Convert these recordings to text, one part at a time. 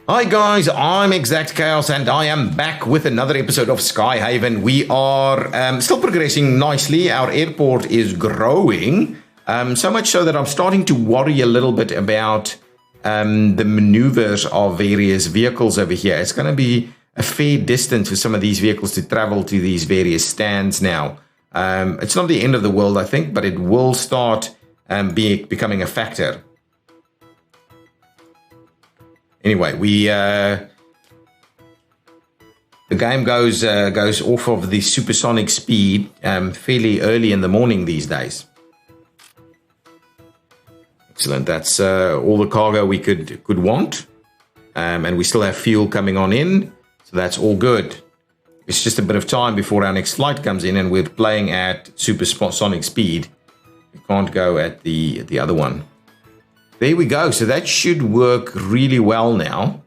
Hi guys, I'm Exactchaos and I am back with another episode of Skyhaven. We are still progressing nicely. Our airport is growing, so much so that I'm starting to worry a little bit about the maneuvers of various vehicles over here. It's going to be a fair distance for some of these vehicles to travel to these various stands now. It's not the end of the world, I think, but it will start becoming a factor. Anyway, the game goes off of the supersonic speed fairly early in the morning these days. Excellent. That's all the cargo we could want, and we still have fuel coming on in, so that's all good. It's just a bit of time before our next flight comes in, and we're playing at supersonic speed. We can't go at the other one. There we go. So that should work really well now.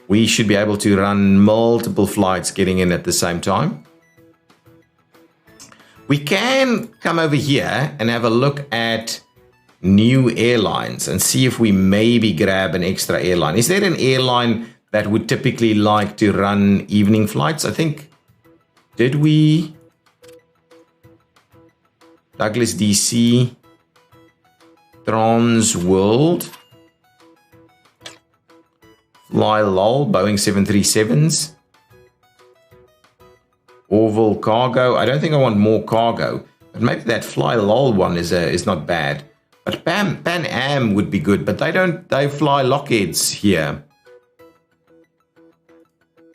We should be able to run multiple flights getting in at the same time. We can come over here and have a look at new airlines and see if we maybe grab an extra airline. Is there an airline that would typically like to run evening flights? I think, did we? Douglas DC. Trans World, Fly Lol, Boeing 737s, Orville Cargo. I don't think I want more cargo, but maybe that Fly Lol one is not bad. But Pan Am would be good, but they fly Lockheeds here.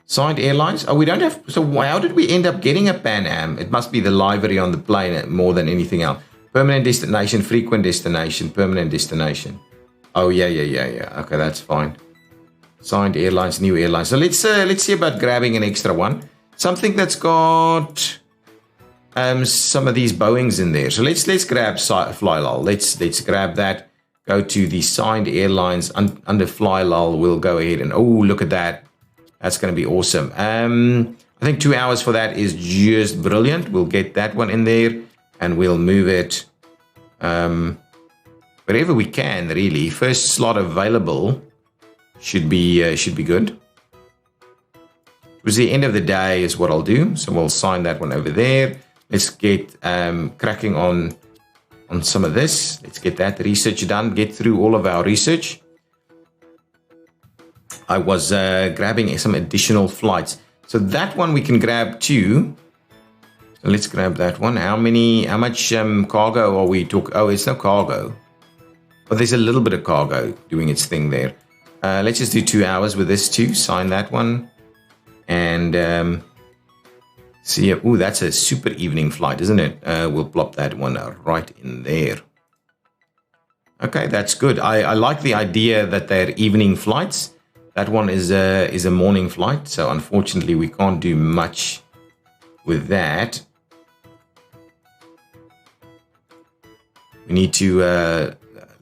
Signed airlines? Oh, we don't have. So how did we end up getting a Pan Am? It must be the livery on the plane more than anything else. Permanent destination, frequent destination, permanent destination. Oh, yeah. Okay, that's fine. Signed airlines, new airlines. So let's see about grabbing an extra one. Something that's got some of these Boeings in there. So let's grab Flylol. Let's grab that. Go to the signed airlines under Flylol. We'll go ahead and look at that. That's going to be awesome. I think 2 hours for that is just brilliant. We'll get that one in there. And we'll move it wherever we can, really. First slot available should be good. Towards the end of the day is what I'll do. So we'll sign that one over there. Let's get cracking on some of this. Let's get that research done. Get through all of our research. I was grabbing some additional flights. So that one we can grab too. So let's grab that one. How much cargo are we talking? Oh, it's no cargo. But there's a little bit of cargo doing its thing there. Let's just do 2 hours with this too. Sign that one. And see, that's a super evening flight, isn't it? We'll plop that one right in there. Okay, that's good. I like the idea that they're evening flights. That one is a morning flight. So unfortunately, we can't do much with that. We need to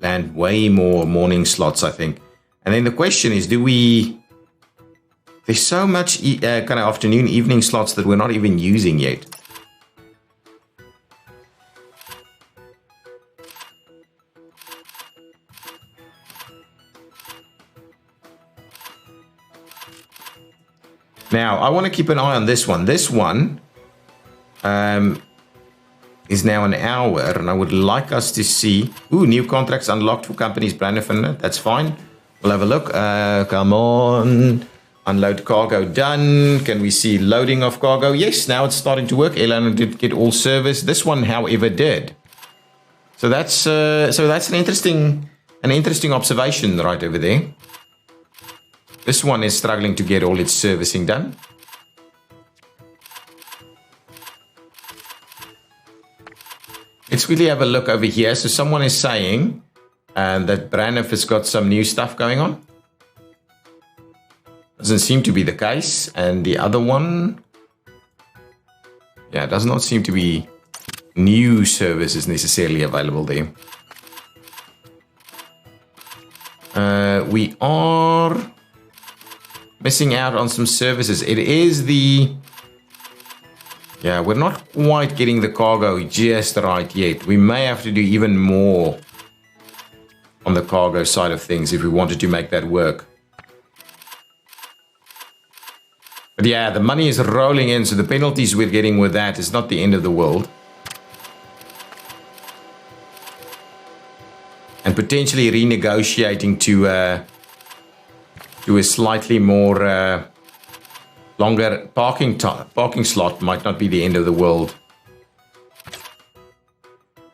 land way more morning slots, I think. And then the question is, there's so much kind of afternoon, evening slots that we're not even using yet. Now, I want to keep an eye on this one. This one is now an hour, and I would like us to see. New contracts unlocked for companies brand new. That's fine. We'll have a look. Come on. Unload cargo done. Can we see loading of cargo? Yes, now it's starting to work. Airline did get all service. This one, however, did. So that's an interesting observation right over there. This one is struggling to get all its servicing done. Let's really have a look over here. So someone is saying that Braniff has got some new stuff going on. Doesn't seem to be the case. And the other one, does not seem to be new services necessarily available there. We are missing out on some services. It is we're not quite getting the cargo just right yet. We may have to do even more on the cargo side of things if we wanted to make that work. But yeah, the money is rolling in, so the penalties we're getting with that is not the end of the world. And potentially renegotiating to a slightly more longer parking slot might not be the end of the world.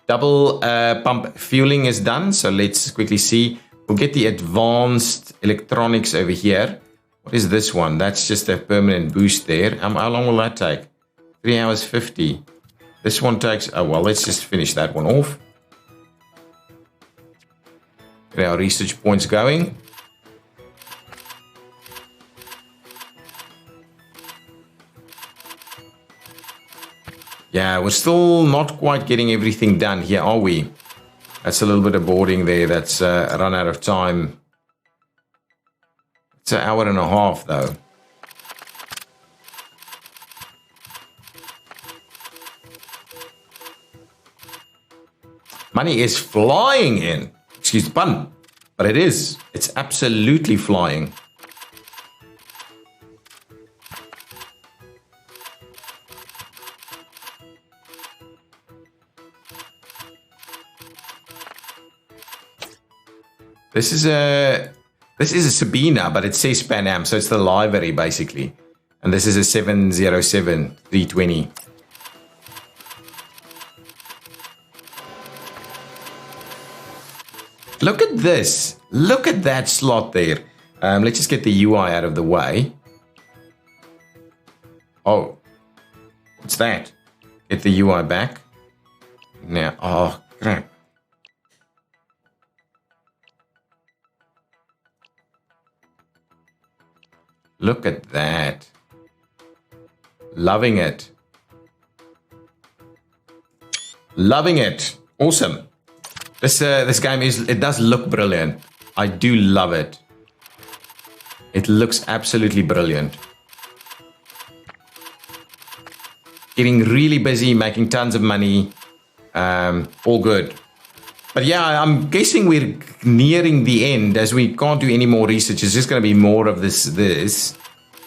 Double pump fueling is done, so let's quickly see. We'll get the advanced electronics over here. What is this one? That's just a permanent boost there. How long will that take? 3 hours 50. This one takes... Oh, well, let's just finish that one off. Get our research points going. Yeah, we're still not quite getting everything done here, are we? That's a little bit of boarding there. That's run out of time. It's an hour and a half, though. Money is flying in. Excuse the pun, but it is. It's absolutely flying. This is a Sabina, but it says Pan Am, so it's the livery basically. And this is a 707 320. Look at this. Look at that slot there. Let's just get the UI out of the way. Oh, what's that? Get the UI back. Now, oh, crap. Look at that. Loving it. Loving it. Awesome. This game it does look brilliant. I do love it. It looks absolutely brilliant. Getting really busy, making tons of money. All good. But yeah, I'm guessing we're nearing the end as we can't do any more research. It's just going to be more of this.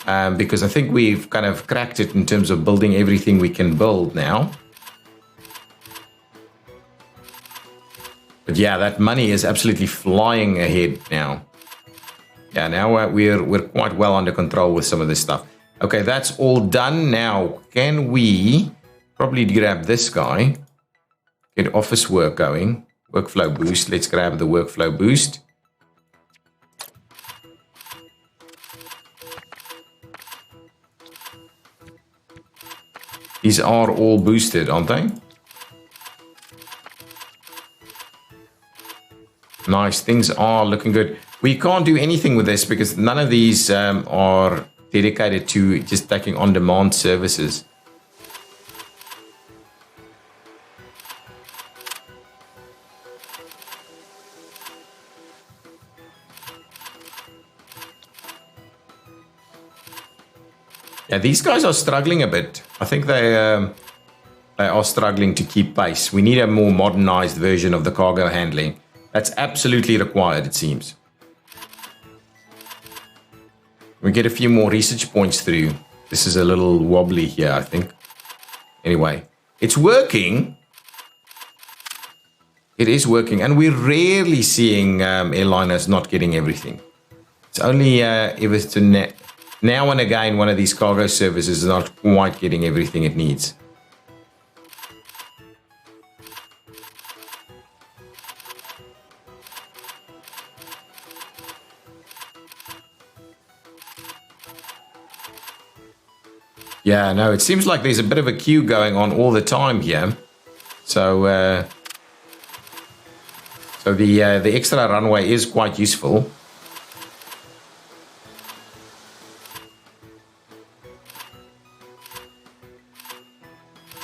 Because I think we've kind of cracked it in terms of building everything we can build now. But yeah, that money is absolutely flying ahead now. Yeah, now we're quite well under control with some of this stuff. Okay, that's all done. Now, can we probably grab this guy? Get office work going. Workflow boost. Let's grab the workflow boost. These are all boosted, aren't they? Nice, things are looking good. We can't do anything with this because none of these are dedicated to just taking on-demand services. Yeah, these guys are struggling a bit. I think they are struggling to keep pace. We need a more modernized version of the cargo handling. That's absolutely required, it seems. We get a few more research points through. This is a little wobbly here, I think. Anyway, it's working. It is working, and we're rarely seeing airliners not getting everything. It's only if it's now and again one of these cargo services is not quite getting everything it needs. Yeah, no, it seems like there's a bit of a queue going on all the time here. So the extra runway is quite useful.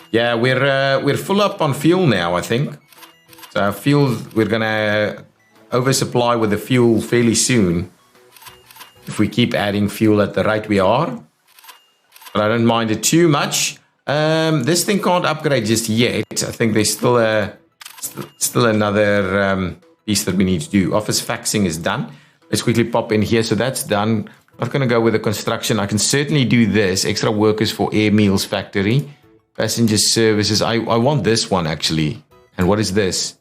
Yeah, we're full up on fuel now, I think. So fuel, we're gonna oversupply with the fuel fairly soon if we keep adding fuel at the rate we are. But I don't mind it too much. This thing can't upgrade just yet. I think there's still another piece that we need to do. Office faxing is done. Let's quickly pop in here. So that's done. Not going to go with the construction. I can certainly do this. Extra workers for Air Meals Factory. Passenger services. I want this one, actually. And what is this?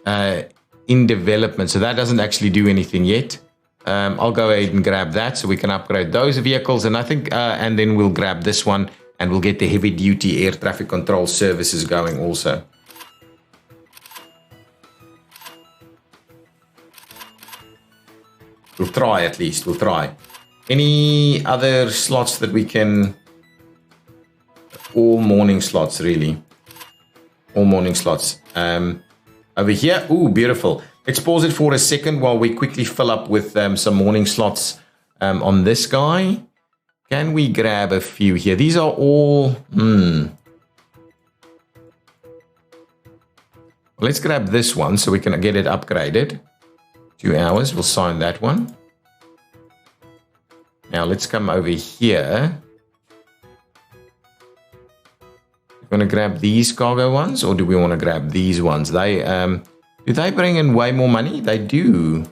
In development. So that doesn't actually do anything yet. I'll go ahead and grab that so we can upgrade those vehicles. And I think, and then we'll grab this one and we'll get the heavy duty air traffic control services going also. We'll try at least. We'll try. Any other slots that we can... All morning slots, really. All morning slots. Over here. Ooh, beautiful. Let's pause it for a second while we quickly fill up with some morning slots on this guy. Can we grab a few here? These are all... Let's grab this one so we can get it upgraded. 2 hours. We'll sign that one. Now let's come over here. We're going to grab these cargo ones, or do we want to grab these ones? They do they bring in way more money? They do.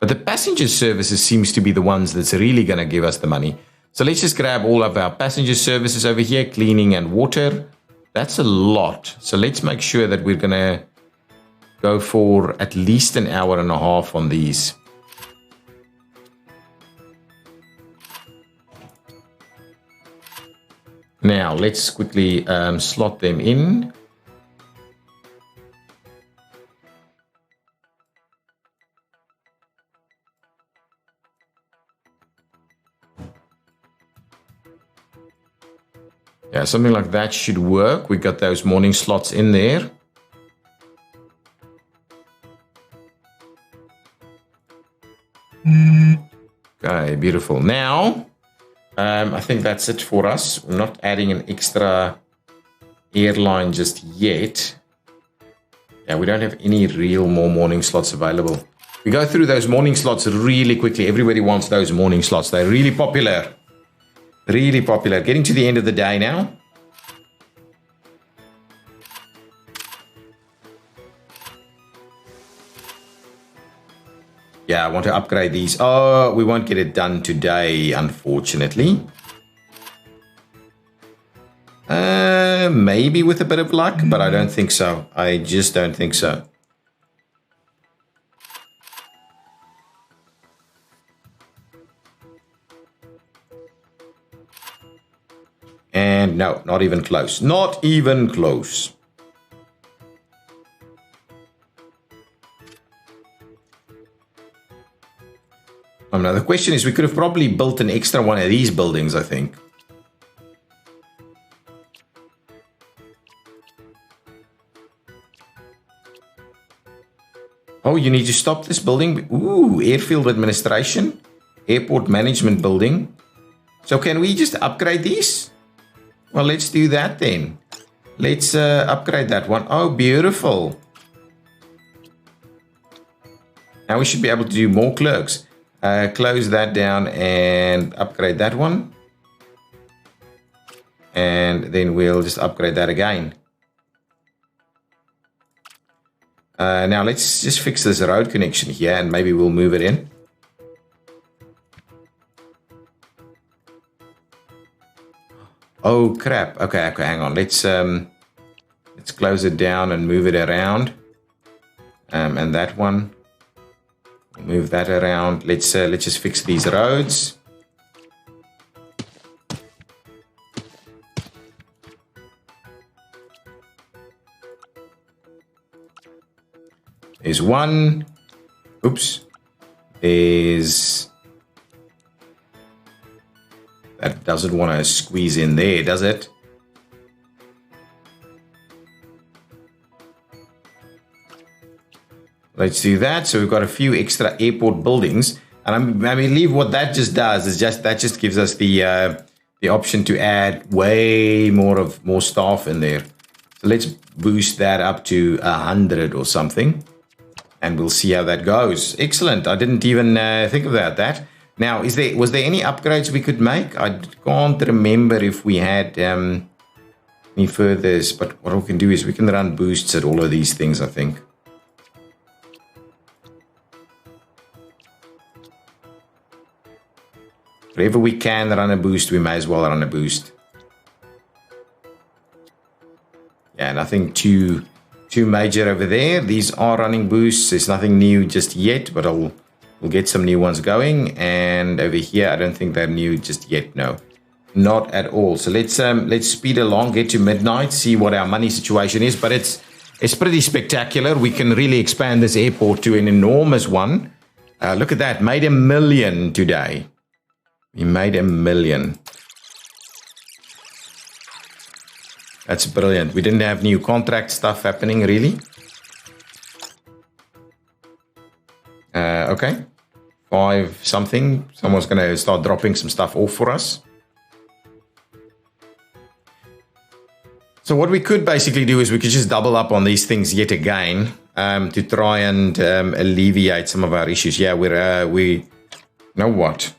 But the passenger services seems to be the ones that's really going to give us the money. So let's just grab all of our passenger services over here, cleaning and water. That's a lot. So let's make sure that we're going to go for at least an hour and a half on these. Now, let's quickly slot them in. Yeah, something like that should work. We got those morning slots in there. Okay, beautiful. Now... I think that's it for us. We're not adding an extra airline just yet. Yeah, we don't have any real more morning slots available. We go through those morning slots really quickly. Everybody wants those morning slots. They're really popular. Really popular. Getting to the end of the day now. Yeah, I want to upgrade these. Oh, we won't get it done today, unfortunately. Maybe with a bit of luck, but I don't think so. I just don't think so. And no, not even close. Not even close. Now the question is, we could have probably built an extra one of these buildings, I think. Oh, you need to stop this building. Ooh, airfield administration, airport management building. So can we just upgrade these? Well, let's do that then. Let's upgrade that one. Oh, beautiful. Now we should be able to do more clerks. Close that down and upgrade that one. And then we'll just upgrade that again. Now let's just fix this road connection here and maybe we'll move it in. Oh crap. Okay, hang on. Let's close it down and move it around. And that one. Move that around. Let's just fix these roads. There's one. Oops. There's... That doesn't want to squeeze in there, does it? Let's do that. So we've got a few extra airport buildings, and I believe what that just does is that just gives us the option to add way more staff in there. So let's boost that up to 100 or something, and we'll see how that goes. Excellent. I didn't even think about that. Now, was there any upgrades we could make? I can't remember if we had any furthers, but what we can do is we can run boosts at all of these things, I think. Wherever we can run a boost, we may as well run a boost. Yeah, nothing too major over there. These are running boosts. There's nothing new just yet, but we'll get some new ones going. And over here, I don't think they're new just yet. No, not at all. So let's speed along, get to midnight, see what our money situation is. But it's pretty spectacular. We can really expand this airport to an enormous one. Look at that, made $1 million today. We made $1 million. That's brilliant. We didn't have new contract stuff happening, really. Okay. 5 something. Someone's going to start dropping some stuff off for us. So what we could basically do is we could just double up on these things yet again to try and alleviate some of our issues. Yeah, we know what?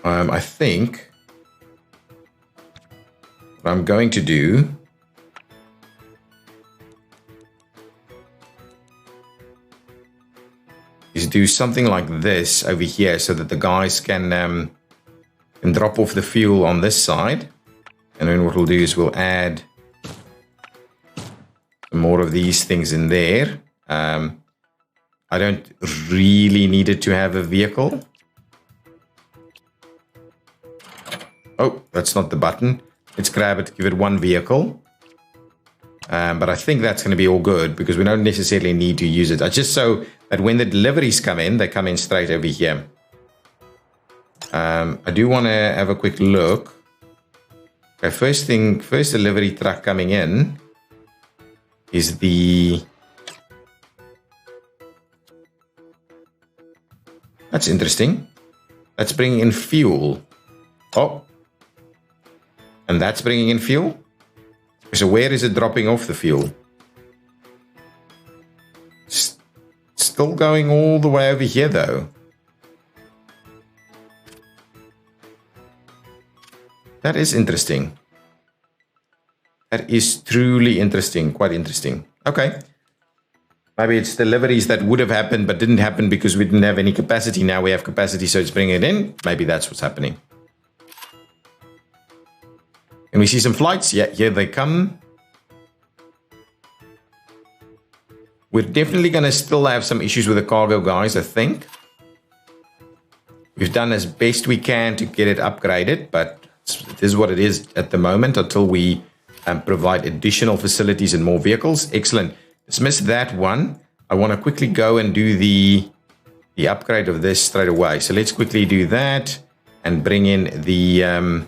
I think what I'm going to do is do something like this over here so that the guys can drop off the fuel on this side. And then what we'll do is we'll add some more of these things in there. I don't really need it to have a vehicle. Oh, that's not the button. Let's grab it, give it 1 vehicle. But I think that's going to be all good because we don't necessarily need to use it. Just so that when the deliveries come in, they come in straight over here. I do want to have a quick look. Okay, first delivery truck coming in is the... That's interesting. That's bringing in fuel. Oh. And that's bringing in fuel? So where is it dropping off the fuel? Still going all the way over here, though. That is interesting. That is truly interesting. Quite interesting. Okay. Maybe it's deliveries that would have happened but didn't happen because we didn't have any capacity. Now we have capacity, so it's bringing it in. Maybe that's what's happening. Can we see some flights? Yeah, here they come. We're definitely going to still have some issues with the cargo guys, I think. We've done as best we can to get it upgraded, but it is what it is at the moment until we provide additional facilities and more vehicles. Excellent. Dismiss that one. I want to quickly go and do the upgrade of this straight away. So let's quickly do that and bring in the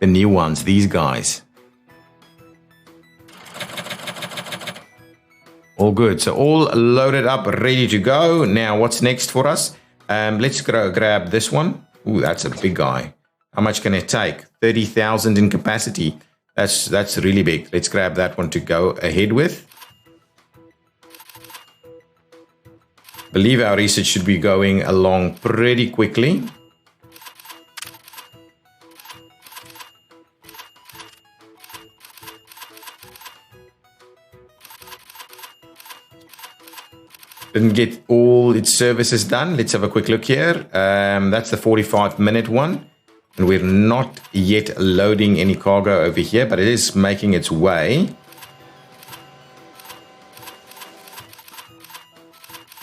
new ones, these guys. All good. So all loaded up, ready to go. Now, what's next for us? Let's grab this one. Ooh, that's a big guy. How much can it take? 30,000 in capacity. That's really big. Let's grab that one to go ahead with. Believe our research should be going along pretty quickly. Didn't get all its services done. Let's have a quick look here. That's the 45-minute one. And we're not yet loading any cargo over here, but it is making its way.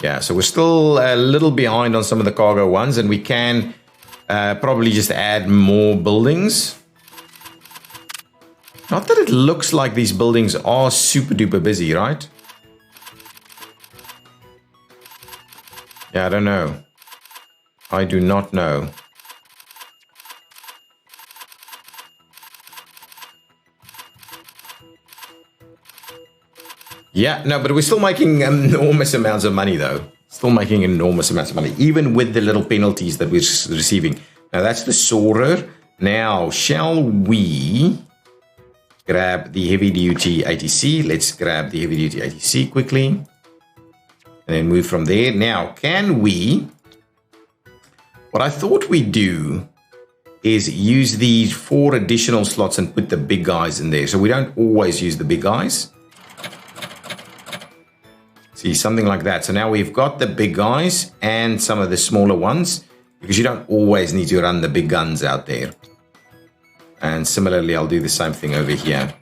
Yeah, so we're still a little behind on some of the cargo ones, and we can probably just add more buildings. Not that it looks like these buildings are super duper busy, right? Yeah, I don't know. I do not know. Yeah, no, but we're still making enormous amounts of money, though. Still making enormous amounts of money, even with the little penalties that we're receiving. Now, that's the Soarer. Now, shall we grab the heavy-duty ATC? Let's grab the heavy-duty ATC quickly. And then move from there. Now, can we... What I thought we'd do is use these 4 additional slots and put the big guys in there. So we don't always use the big guys. See, something like that. So now we've got the big guys and some of the smaller ones, because you don't always need to run the big guns out there. And similarly, I'll do the same thing over here.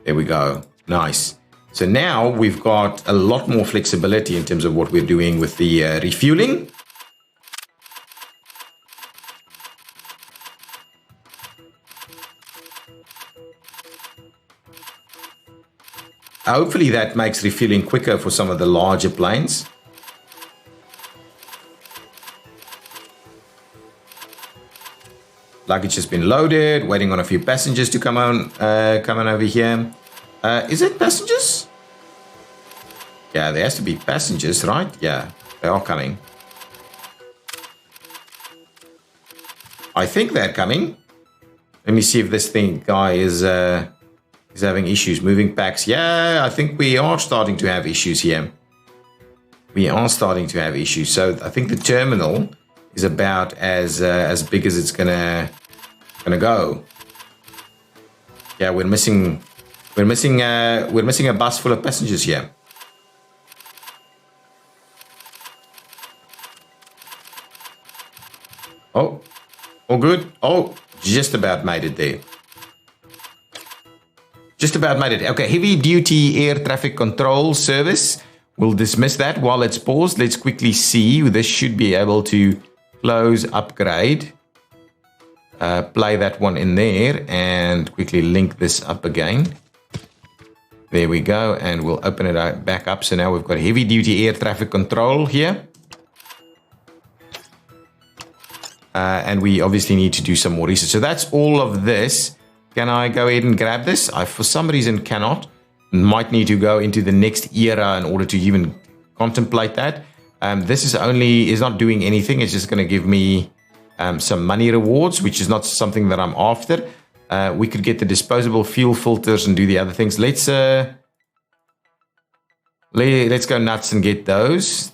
There we go. Nice. So now we've got a lot more flexibility in terms of what we're doing with the refueling. Hopefully that makes refueling quicker for some of the larger planes. Luggage has been loaded, waiting on a few passengers to come on over here. Is it passengers? Yeah, there has to be passengers, right? Yeah, they are coming. I think they're coming. Let me see if this guy is having issues. Moving packs. Yeah, I think we are starting to have issues here. We are starting to have issues. So I think the terminal is about as big as it's gonna go. Yeah, we're missing a bus full of passengers here. Oh, all good. Oh, just about made it there. Just about made it. Okay, heavy duty air traffic control service. We'll dismiss that while it's paused. Let's quickly see. This should be able to close, upgrade. Play that one in there and quickly link this up again. There we go. And we'll open it back up. So now we've got heavy duty air traffic control here. And we obviously need to do some more research. So that's all of this. Can I go ahead and grab this? I, for some reason, cannot. Might need to go into the next era in order to even contemplate that. This is not doing anything. It's just going to give me some money rewards, which is not something that I'm after. We could get the disposable fuel filters and do the other things. Let's go nuts and get those.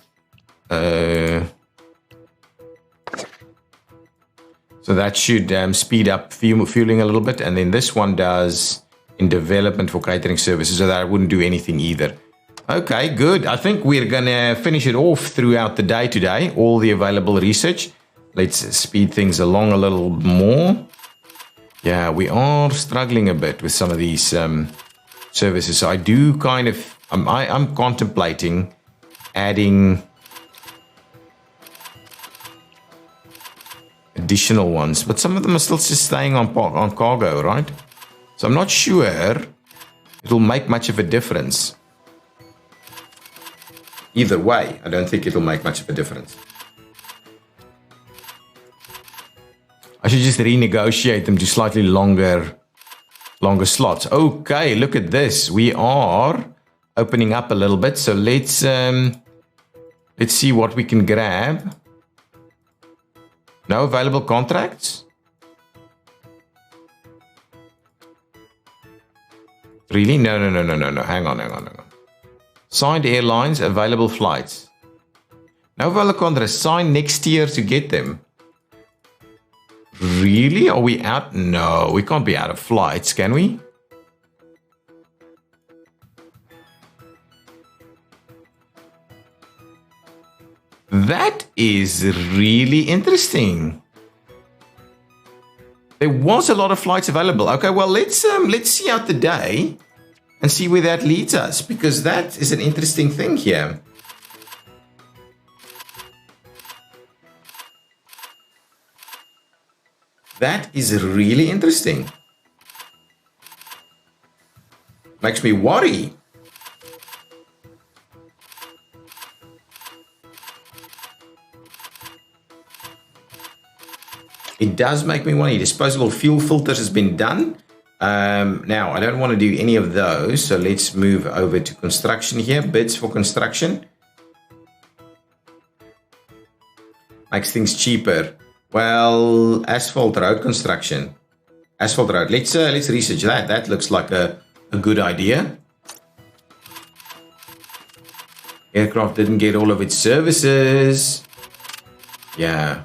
So that should speed up fueling a little bit. And then this one does in development for catering services, so that I wouldn't do anything either. Okay, good. I think we're going to finish it off throughout the day today, all the available research. Let's speed things along a little more. Yeah, we are struggling a bit with some of these services. So I do kind of, I'm contemplating adding additional ones, but some of them are still just staying on cargo, right? So I'm not sure it'll make much of a difference. Either way, I don't think it'll make much of a difference. I should just renegotiate them to slightly longer slots. Okay, look at this. We are opening up a little bit. So let's see what we can grab. No available contracts? Really? No. Hang on. Signed airlines, available flights. No available contracts. Sign next year to get them. Really? Are we out? No, we can't be out of flights, can we? That is really interesting. There was a lot of flights available. Okay, well, let's see out the day and see where that leads us, because that is an interesting thing here. That is really interesting. Makes me worry. It does make me worry. Disposable fuel filters has been done. Now, I don't want to do any of those, so let's move over to construction here. Bids for construction. Makes things cheaper. Well, asphalt road construction. Asphalt road. Let's research that. That looks like a good idea. Aircraft didn't get all of its services. Yeah.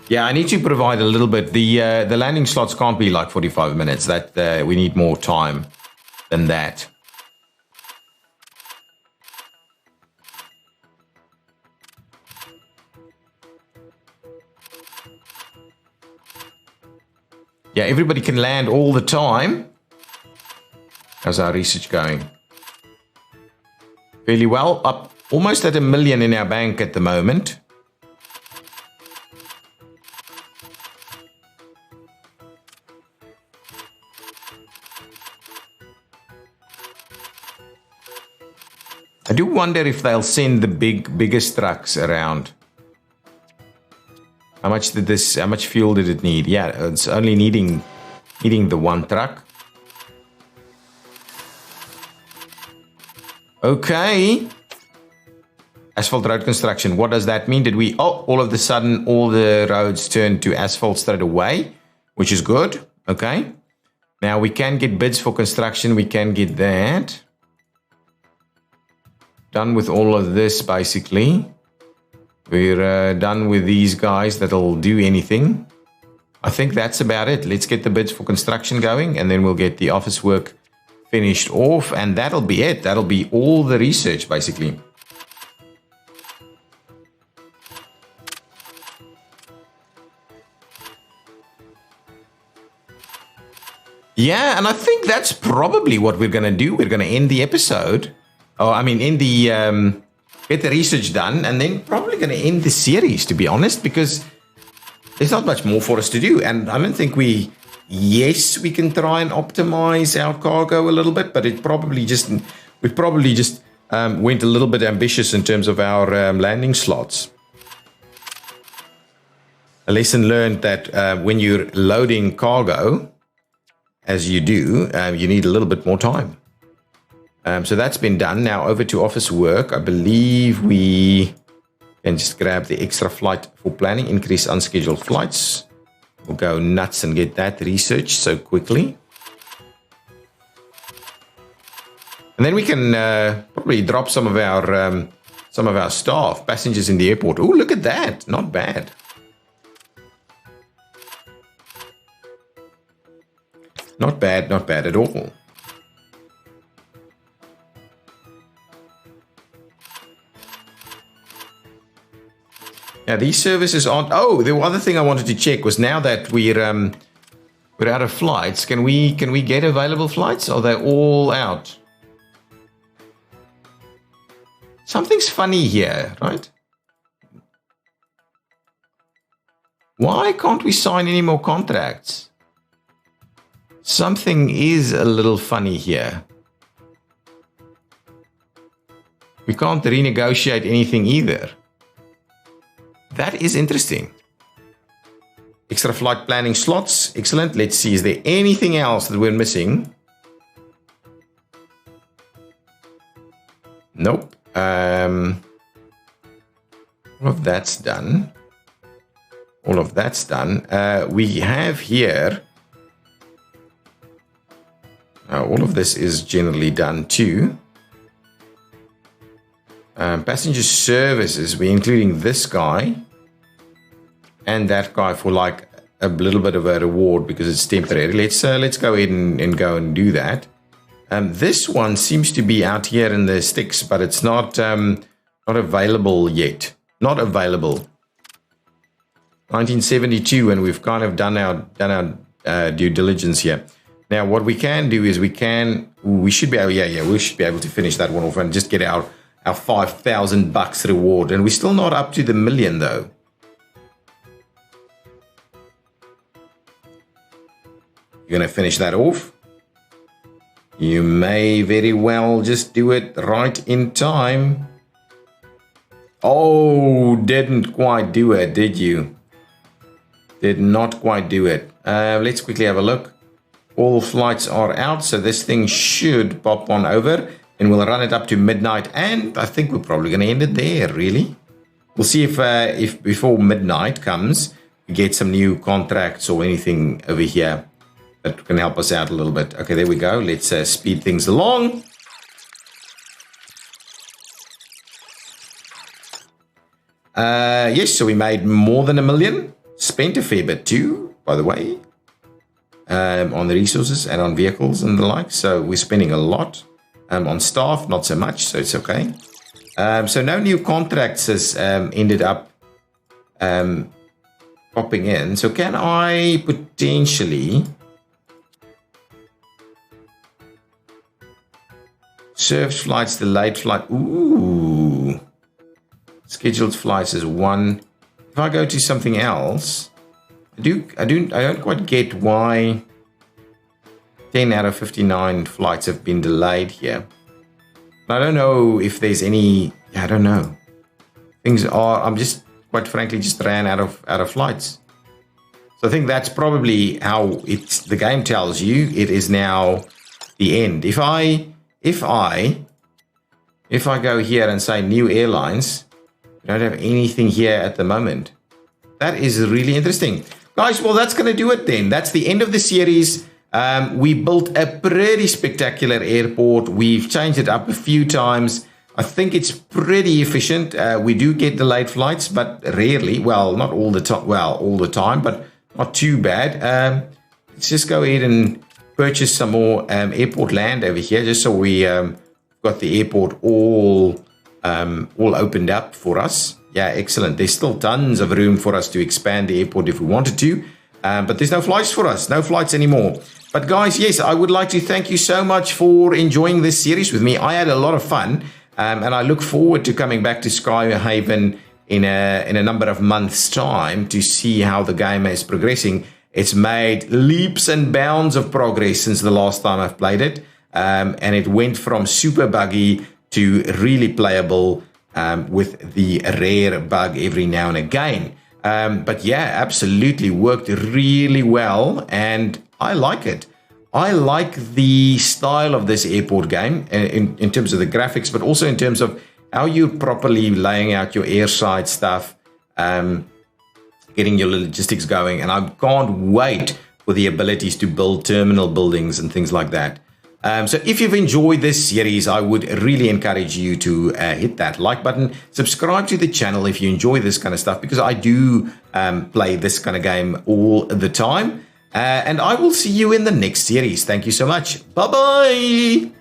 Yeah, I need to provide a little bit. The landing slots can't be like 45 minutes. That we need more time than that. Yeah, everybody can land all the time. How's our research going? Fairly well. Up almost at $1 million in our bank at the moment. I do wonder if they'll send the biggest trucks around. How much fuel did it need? Yeah, it's only needing the one truck. Okay. Asphalt road construction. What does that mean? All of a sudden, all the roads turned to asphalt straight away, which is good. Okay. Now we can get bids for construction. We can get that. Done with all of this, basically. We're done with these guys that'll do anything. I think that's about it. Let's get the bids for construction going, and then we'll get the office work finished off, and that'll be it. That'll be all the research, basically. Yeah, and I think that's probably what we're going to do. We're going to end the episode. Get the research done, and then probably going to end the series, to be honest, because there's not much more for us to do. And I don't think we can try and optimize our cargo a little bit, but we probably just went a little bit ambitious in terms of our landing slots. A lesson learned that when you're loading cargo, as you do, you need a little bit more time. So that's been done. Now over to office work. I believe we can just grab the extra flight for planning, increase unscheduled flights. We'll go nuts and get that researched so quickly. And then we can probably drop some of our staff, passengers in the airport. Oh, look at that. Not bad. Not bad at all. Now these services aren't. Oh, the other thing I wanted to check was, now that we're out of flights, can we get available flights? Are they all out? Something's funny here, right? Why can't we sign any more contracts? Something is a little funny here. We can't renegotiate anything either. That is interesting. Extra flight planning slots. Excellent. Let's see. Is there anything else that we're missing? Nope. All of that's done. All of that's done. We have here. All of this is generally done too. Passenger services, we're including this guy and that guy for like a little bit of a reward because it's temporary. Let's go ahead and go and do that. This one seems to be out here in the sticks, but it's not available yet. Not available. 1972, and we've kind of done our due diligence here. Now, what we can do is we should be able to finish that one off and just get our $5,000 reward, and we're still not up to the $1 million though. You're gonna finish that off. You may very well just do it right in time. Oh, didn't quite do it, did you? Did not quite do it. Let's quickly have a look. All flights are out, so this thing should pop on over, and we'll run it up to midnight, and I think we're probably going to end it there, really. We'll see if before midnight comes, we get some new contracts or anything over here that can help us out a little bit. Okay, there we go. Let's speed things along. Yes, so we made more than $1 million. spent a fair bit too, by the way, on the resources and on vehicles and the like. So we're spending a lot. On staff, not so much, so it's okay. So no new contracts has ended up popping in. So can I potentially served flights, delayed flight? Ooh, scheduled flights is 1. If I go to something else, I don't quite get why 10 out of 59 flights have been delayed here. I don't know if there's any. I don't know. I'm just quite frankly just ran out of flights. So I think that's probably how the game tells you it is now the end. If I go here and say new airlines, we don't have anything here at the moment. That is really interesting. Guys, well, that's going to do it then. That's the end of the series. We built a pretty spectacular airport. We've changed it up a few times. I think it's pretty efficient. We do get delayed flights, but rarely. Well, not all the time. Well, all the time, but not too bad. Let's just go ahead and purchase some more airport land over here, just so we got the airport all opened up for us. Yeah, excellent. There's still tons of room for us to expand the airport if we wanted to, but there's no flights for us. No flights anymore. But guys, yes, I would like to thank you so much for enjoying this series with me. I had a lot of fun, and I look forward to coming back to Skyhaven in a number of months' time to see how the game is progressing. It's made leaps and bounds of progress since the last time I've played it, and it went from super buggy to really playable with the rare bug every now and again. But yeah, absolutely worked really well, and I like it. I like the style of this airport game in terms of the graphics, but also in terms of how you're properly laying out your airside stuff, getting your logistics going. And I can't wait for the abilities to build terminal buildings and things like that. So if you've enjoyed this series, I would really encourage you to hit that like button, subscribe to the channel if you enjoy this kind of stuff, because I do play this kind of game all the time. And I will see you in the next series. Thank you so much. Bye-bye.